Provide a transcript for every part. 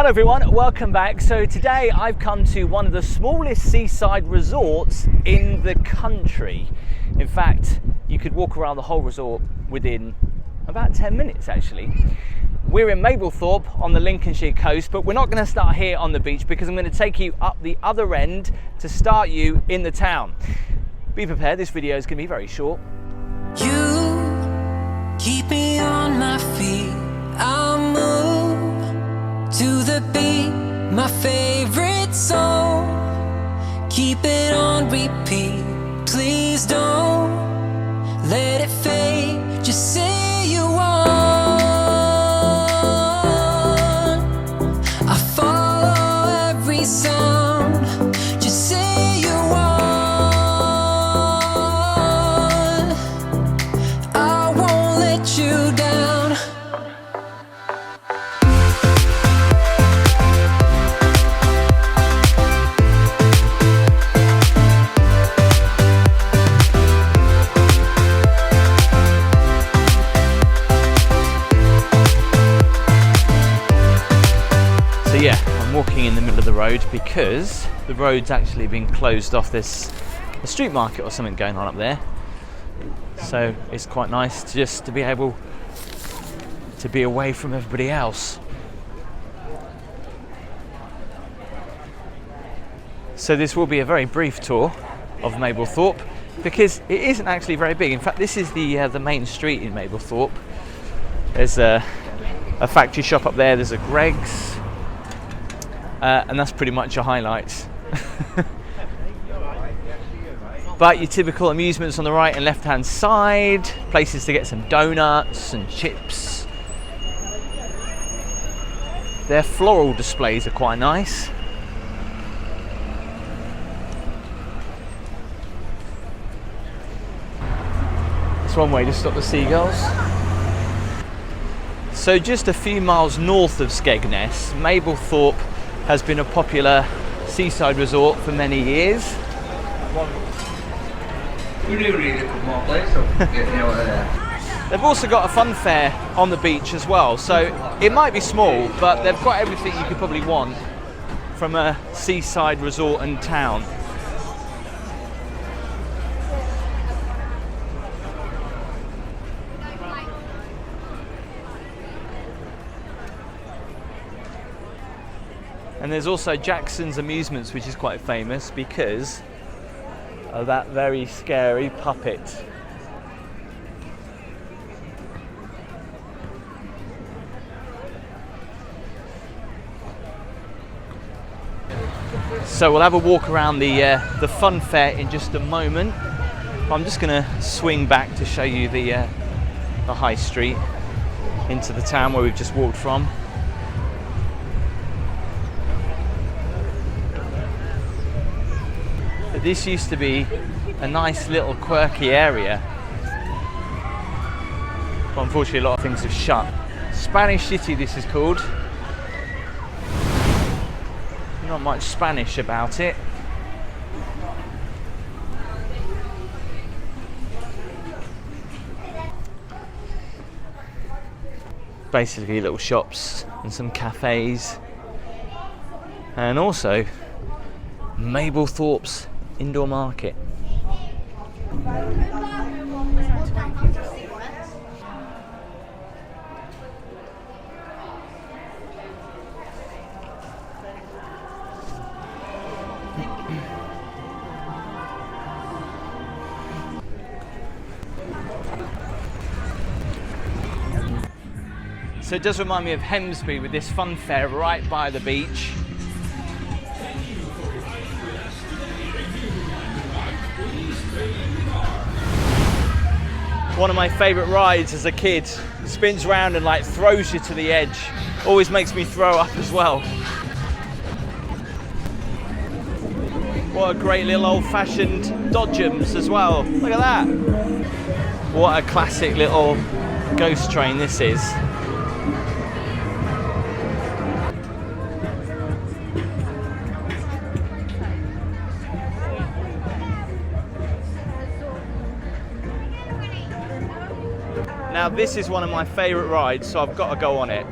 Hello everyone, welcome back. So today I've come to one of the smallest seaside resorts in the country. In fact, you could walk around the whole resort within about 10 minutes actually. We're in Mablethorpe on the Lincolnshire coast, but we're not going to start here on the beach because I'm going to take you up the other end to start you in the town. Be prepared, this video is going to be very short. You keep me on my feet, I'll move to the beat, my favorite song. Keep it on repeat, please don't let it fade. Just say you want. I follow every sound. Just say you want. I won't let you down. Yeah, I'm walking in the middle of the road because the road's actually been closed off. There's a street market or something going on up there, so it's quite nice to be able to be away from everybody else. So this will be a very brief tour of Mablethorpe because it isn't actually very big. In fact, this is the main street in Mablethorpe. There's a factory shop up there, there's a Greggs, and that's pretty much your highlights. But your typical amusements on the right and left hand side, places to get some donuts and chips. Their floral displays are quite nice. That's one way to stop the seagulls. So just a few miles north of Skegness, Mablethorpe has been a popular seaside resort for many years. They've also got a fun fair on the beach as well, so it might be small, but they've got everything you could probably want from a seaside resort and town. And there's also Jackson's Amusements, which is quite famous because of that very scary puppet. So we'll have a walk around the fun fair in just a moment. I'm just going to swing back to show you the high street into the town where we've just walked from. This used to be a nice little quirky area, but unfortunately a lot of things have shut. Spanish City this is called. Not much Spanish about it. Basically little shops and some cafes, and also Mablethorpe's indoor market. So it does remind me of Hemsby with this fun fair right by the beach. One of my favourite rides as a kid. Spins round and like throws you to the edge. Always makes me throw up as well. What a great little old-fashioned dodgems as well. Look at that. What a classic little ghost train this is. Now this is one of my favourite rides, so I've got to go on it.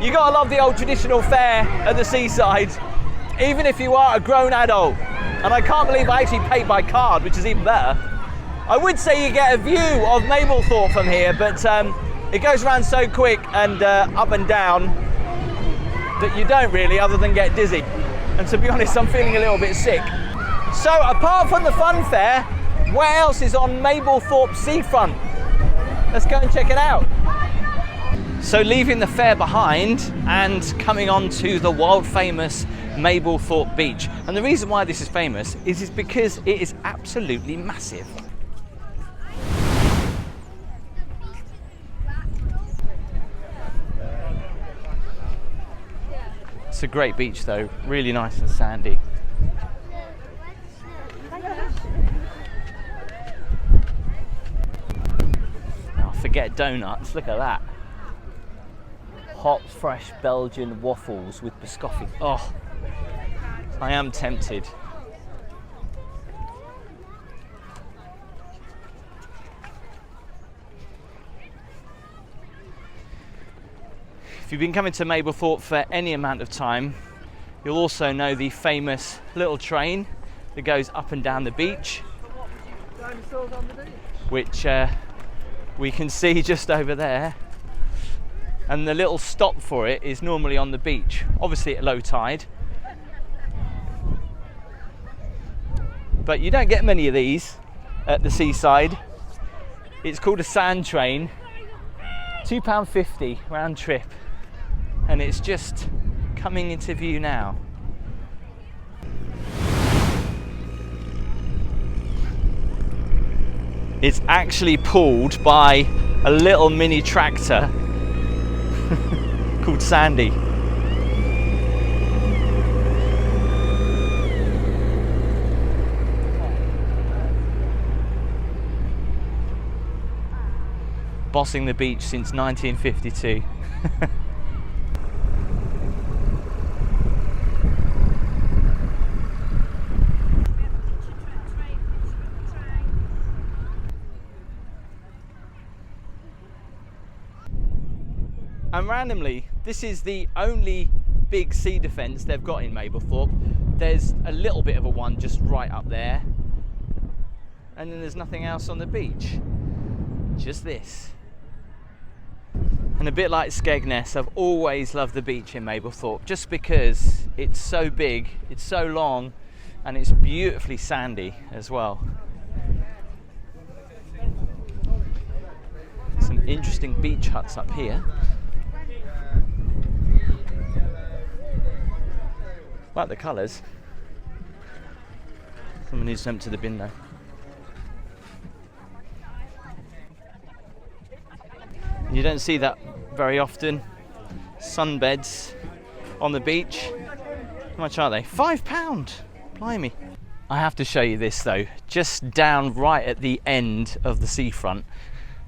You gotta love the old traditional fare at the seaside, even if you are a grown adult. And I can't believe I actually paid by card, which is even better. I would say you get a view of Mablethorpe from here, but it goes around so quick and up and down that you don't really, other than get dizzy. And to be honest, I'm feeling a little bit sick. So apart from the fun fair, what else is on Mablethorpe seafront? Let's go and check it out. So leaving the fair behind and coming on to the world famous Mablethorpe beach. And the reason why this is famous is because it is absolutely massive. It's a great beach though, really nice and sandy. Now forget donuts, look at that. Hot, fresh Belgian waffles with biscotti. Oh, I am tempted. If you've been coming to Mablethorpe for any amount of time, you'll also know the famous little train that goes up and down the beach, which we can see just over there. And the little stop for it is normally on the beach, obviously at low tide. But you don't get many of these at the seaside. It's called a sand train, £2.50 round trip. And it's just coming into view now. It's actually pulled by a little mini tractor called Sandy. Bossing the beach since 1952. And randomly, this is the only big sea defence they've got in Mablethorpe. There's a little bit of a one just right up there, and then there's nothing else on the beach, just this. And a bit like Skegness, I've always loved the beach in Mablethorpe just because it's so big, it's so long, and it's beautifully sandy as well. Some interesting beach huts up here. Like the colours. Someone needs to empty the bin though. You don't see that very often. Sunbeds on the beach. How much are they? £5! Blimey. I have to show you this though. Just down right at the end of the seafront,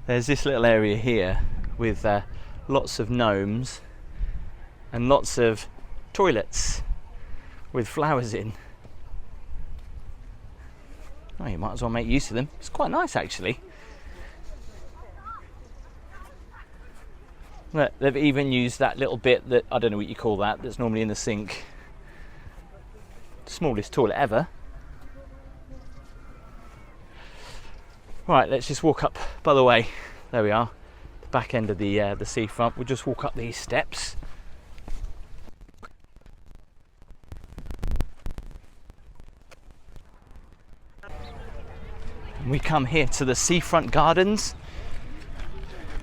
there's this little area here with lots of gnomes and lots of toilets with flowers in. Oh, you might as well make use of them. It's quite nice actually. Look, they've even used that little bit that, I don't know what you call that, that's normally in the sink. Smallest toilet ever. Right, let's just walk up, by the way, there we are, the back end of the seafront. We'll just walk up these steps. And we come here to the seafront gardens.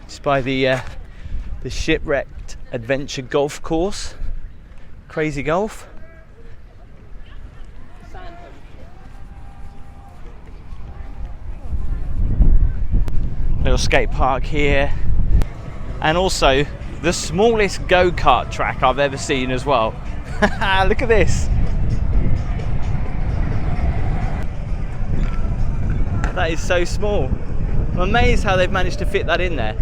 It's by the shipwrecked adventure golf course, Crazy Golf. Little skate park here, and also the smallest go-kart track I've ever seen as well. Look at this. That is so small. I'm amazed how they've managed to fit that in there.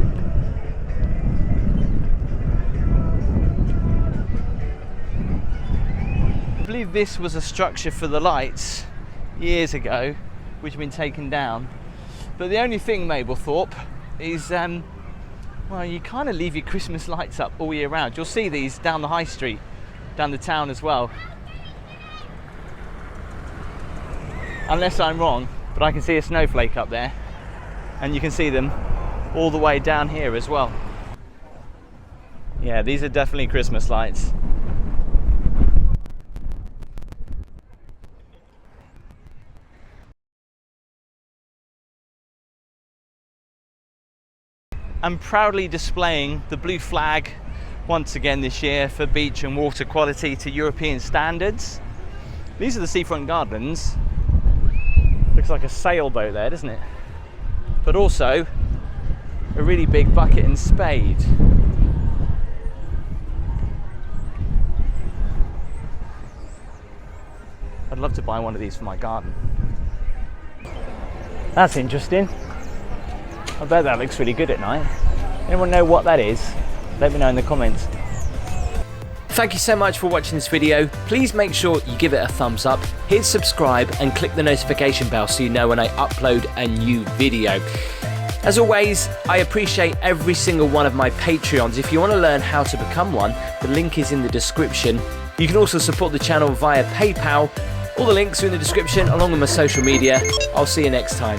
I believe this was a structure for the lights years ago, which have been taken down. But the only thing, Mablethorpe, is Well, you kind of leave your Christmas lights up all year round. You'll see these down the high street, down the town as well. Unless I'm wrong, but I can see a snowflake up there, and you can see them all the way down here as well. Yeah, these are definitely Christmas lights. I'm proudly displaying the blue flag once again this year for beach and water quality to European standards. These are the seafront gardens. Looks like a sailboat there, doesn't it? But also a really big bucket and spade. I'd love to buy one of these for my garden. That's interesting. I bet that looks really good at night. Anyone know what that is? Let me know in the comments. Thank you so much for watching this video. Please make sure you give it a thumbs up, hit subscribe and click the notification bell so you know when I upload a new video. As always, I appreciate every single one of my Patreons. If you want to learn how to become one, the link is in the description. You can also support the channel via PayPal. All the links are in the description along with my social media. I'll see you next time.